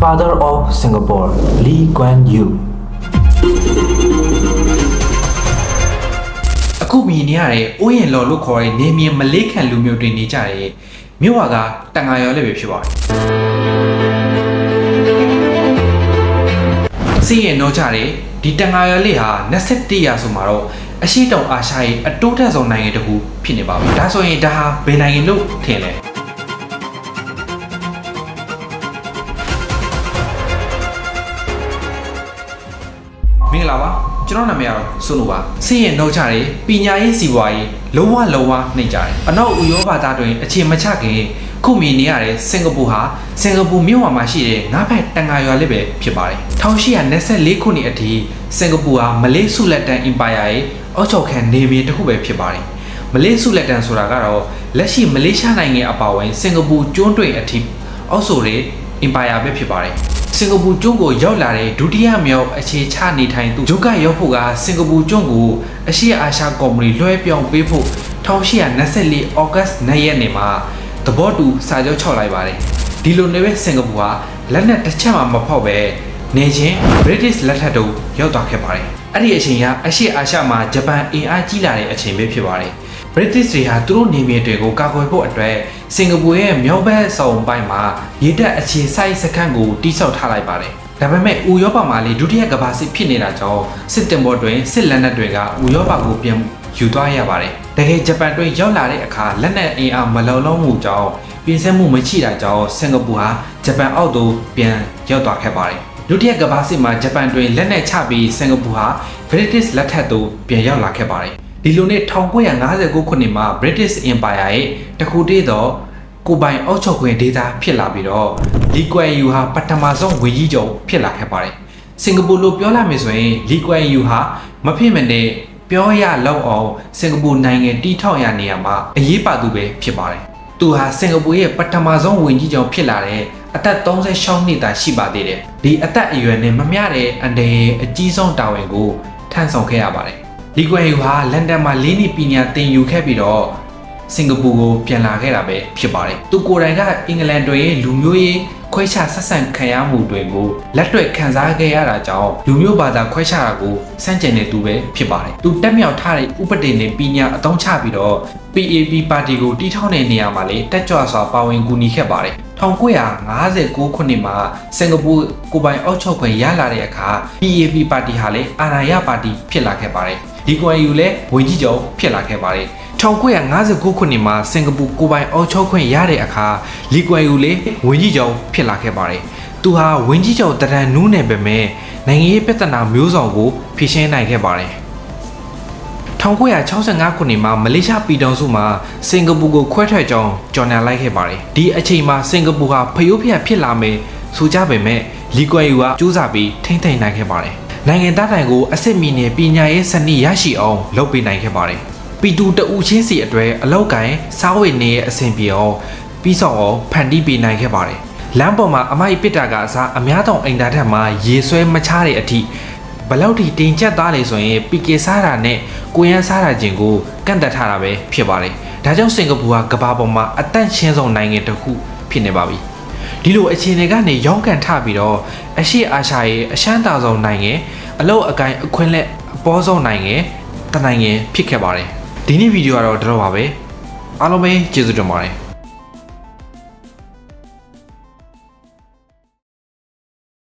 Father of Singapore Lee Kuan Yew အခုမြင်နေရတဲ့အိုးရင်လော်လို့ခေါ်တဲ့နေမြင်မလေးခံလူမျိုးတွေနေကြတဲ့မြို့ဝါကတန်ဃာရော်လည်းပဲဖြစ်ပါတယ်။စီးရင်တော့ကြတဲ့ဒီတန်ဃာရော်လေးဟာ21ရာဆိုမှာတော့အရှိတောင်အာရှရဲ့အတိုးတက်ဆုံးနိုင်ငံတစ်ခုဖြစ်နေပါပြီ။ဒါဆိုရင်ဒါဟာဘယ်နိုင်ငံလို့ထင်လဲ။မင်္ဂလာပါကျွန်တော်နာမည်ကတော့ဆွနိုပါစီးရင်တော့ကြတဲ့ပညာရေးစီးပွားရေးလုံးဝနှိမ့်ကြတယ်အနောက်ဥရောပသားတွင်အခြေမချခင်ခုမြင်နေရတဲ့စင်ကာပူဟာစင်ကာပူမြို့မှာရှိတဲ့ငါးဖက်တန်ဃာရွာလေးပဲဖြစ်ပါတယ်1824ခုနှစ်အထိစင်ကာပူဟာမလေးဆုလက်တန်အင်ပါယာရဲ့အောက်ချုပ်ခံနေပြည်တစ်ခုပဲဖြစ်ပါတယ်မလေးဆုလက်တန်ဆိုတာကတော့လက်ရှိမလေးရှားနိုင်ငံအပါအဝင်စင်ကာပူကျွန်းတွင်အထိအောက်ဆိုတဲ့အင်ပါယာပဲဖြစ်ပါတယ်စင်ကာပူကျွန်းကိုရောက်လာတဲ့ဒုတိယမြောက်အခြေချနေထိုင်သူဂျိုကရောက်ဖို့ကစင်ကာပူကျွန်းကိုအရှေ့အာရှကုမ္ပဏီလွှဲပြောင်းပေးဖို့1824ဩဂတ်2ရက်နေ့မှာသဘောတူစာချုပ်ချုပ်လိုက်ပါတယ်ဒီလိုနဲ့ပဲစင်ကာပူဟာလက်နက်တစ်ချက်မှမဖောက်ပဲနေချင်း British လက်ထက်တို့ရောက်သွားခဲ့ပါတယ်အဲ့ဒီအချိန်ကအရှေ့အာရှမှာဂျပန်အင်အားကြီးလာတဲ့အချိန်ပဲဖြစ်ပါတယ်British တွေဟာသူတို့နေမြေတွေကိုကာကွယ်ဖို့အတွက်စင်ကာပူရဲ့မြောက်ဘက်ဆောင်ပိုင်းမှာရေတပ်အခြေစိုက်စခန်းကိုတိစောက်ထားလိုက်ပါတယ်။ဒါပေမဲ့ဥရောပမှာလေဒုတိယကမ္ဘာစစ်ဖြစ်နေတာကြောင့်စစ်တင်ပေါ်တွင်စစ်လက်နက်တွေကဥရောပကိုပြန်ယူသွားရပါတယ်။တကယ်ဂျပန်တွင်ရောက်လာတဲ့အခါလက်နက်အင်အားမလုံလောက်မှုကြောင့်ပြင်ဆင်မှုမရှိတာကြောင့်စင်ကာပူဟာဂျပန်အောက်သို့ပြန်ရောက်သွားခဲ့ပါတယ်။ဒုတိယကမ္ဘာစစ်မှာဂျပန်တွင်လက်နက်ချပြီးစင်ကာပူဟာ British လက်ထက်သို့ပြန်ရောက်လာခဲ့ပါတယ်။ဒီလိုနဲ့1959ခုနှစ်မှာ British Empire ရဲ့တခုတည်းသောကိုပိုင်အောက်ချုပ်ခွင့်ဒေသဖြစ်လာပြီးတော့လီကွမ်ယူဟာပထမဆုံးဝန်ကြီးချုပ်ဖြစ်လာခဲ့ပါတယ်။စင်ကာပူလိုပြောလိုက်မယ်ဆိုရင်လီကွမ်ယူဟာမဖြစ်မနေပြောရလောက်အောင်စင်ကာပူနိုင်ငံတီးထောင်ရနေရမှာအရေးပါသူပဲဖြစ်ပါတယ်။သူဟာစင်ကာပူရဲ့ပထမဆုံးဝန်ကြီးချုပ်ဖြစ်လာတဲ့အသက်36နှစ်သာရှိပါသေးတယ်။ဒီအသက်အရွယ်နဲ့မမျှတဲ့အန်ဒီအကြီးဆုံးတာဝန်ကိုထမ်းဆောင်ခဲ့ရပါတယ်။လီကွမ်ယူဟာလန်ဒန်မှာ၄နှစ်ပညာသင်ယူခဲ့ပြီးတော့စင်ကာပူကိုပြန်လာခဲ့တာပဲဖြစ်ပါတယ်။သူကိုယ်တိုင်ကအင်္ဂလန်တွေရဲ့လူမျိုးရေးခွဲခြားဆက်ဆံခံရမှုတွေကိုလက်တွေ့ခံစားခဲ့ရတာကြောင့်လူမျိုးဘာသာခွဲခြားတာကိုစန့်ကျင်နေသူပဲဖြစ်ပါတယ်။သူတက်မြောက်ထားတဲ့ဥပဒေနဲ့ပညာအသုံးချပြီးတော့ PAP ပါတီကိုတီးထောင်တဲ့နေရာမှာလေတက်ကြွစွာပါဝင်ကူညီခဲ့ပါတယ်။1959ခုနှစ်မှာစင်ကာပူကိုပိုင်အောက်ချုပ်ခွင့်ရလာတဲ့အခါ PAP ပါတီဟာလည်းအာဏာရပါတီဖြစ်လာခဲ့ပါတယ်။ဒီကွမ်ယူလည်းဝန်ကြီးချုပ်ဖြစ်လာခဲ့ပါတယ်1959ခုနှစ်မှာစင်ကာပူကိုပိုင်အောက်ချုပ်ခွင့်ရတဲ့အခါလီကွမ်ယူလည်းဝန်ကြီးချုပ်ဖြစ်လာခဲ့ပါတယ်။သူဟာဝန်ကြီးချုပ်တရန်နူးနယ်ပဲမဲ့နိုင်ငံရေးပြဿနာမျိုးစုံကိုဖြေရှင်းနိုင်ခဲ့ပါတယ်။1965ခုနှစ်မှာမလေးရှားပြည်ထောင်စုမှာစင်ကာပူကိုခွဲထွက်ကြောင်းကြေညာလိုက်ခဲ့ပါတယ်။ဒီအချိန်မှာစင်ကာပူဟာဖျိုးဖျက်ဖြစ်လာမယ်ဆိုကြပေမဲ့လီကွမ်ယူကစူးစမ်းပြီးထိမ့်သိမ်းနိုင်ခဲ့ပါတယ်။နိုင်ငံသားတိုင်းကိုအစစ်မီနဲ့ပညာရေးစနစ်ရရှိအောင်လုပ်ပေးနိုင်ခဲ့ပါတယ်။ပြည်သူတအူချင်းစီအတွက်အလောက်ကိုင်းစားဝတ်နေရဲ့အဆင်ပြေအောင်ပြီးဆောင်အောင်ဖန်တီးပေးနိုင်ခဲ့ပါတယ်။လမ်းပေါ်မှာအမိုက်ပစ်တာကအစားအများတောင်အိမ်သားထက်မှာရေဆွဲမချတဲ့အထိဘလောက်ထိတင်ကျက်သားလေဆိုရင်ပီကေစားတာနဲ့ကိုရန်စားတာချင်းကိုကန့်သက်ထားတာပဲဖြစ်ပါတယ်။ဒါကြောင့်စင်ကာပူဟာကမ္ဘာပေါ်မှာအတန့်ရှင်းဆုံးနိုင်ငံတစ်ခုဖြစ်နေပါပြီ။ဒီလိုအခြေအနေကနေရောင်းကန်ထပြီးတော့အရှေ့အာရှရဲ့အရှမ်းသာဆုံးနိုင်ငံအလောက်အကိုင်းအခွင့်လက်အပေါ်ဆုံးနိုင်ငံတနိုင်ငံဖြစ်ခဲ့ပါတယ်။ဒီနေ့ဗီဒီယိုကတော့ဒီလိုပါပဲအားလုံးပဲကျေးဇူးတင်ပါတယ်